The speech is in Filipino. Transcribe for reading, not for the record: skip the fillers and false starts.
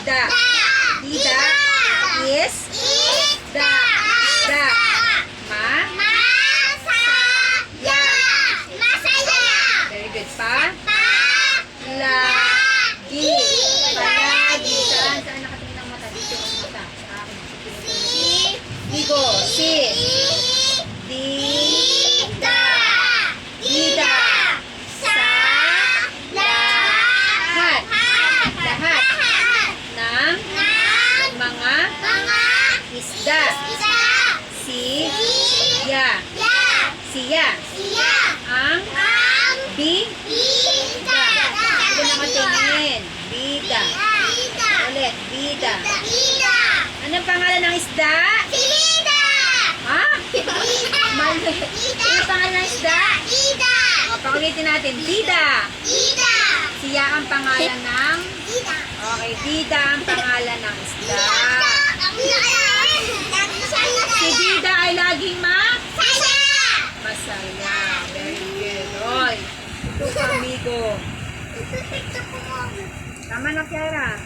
Isda. Dida is da. Isda. Very good. Palagi. Palagi. Saan nakatingin ang mata? Dito ang mata. Sa akin. Digo. Dida. Dida. Lahat. Lahat. Ng mga isda. Siya. Ang bida. Ito nakatingin. Bida. Ulit. Bida. Anong pangalan ng isda? Ha? Mali. Anong pangalan ng isda? O, paulitin natin. Bida. Siya ang pangalan ng... Okay, Bida ang pangalan ng isda. Si Bida ay laging masaya. Very good. Oy, ito amigo. Tama na, Kiara.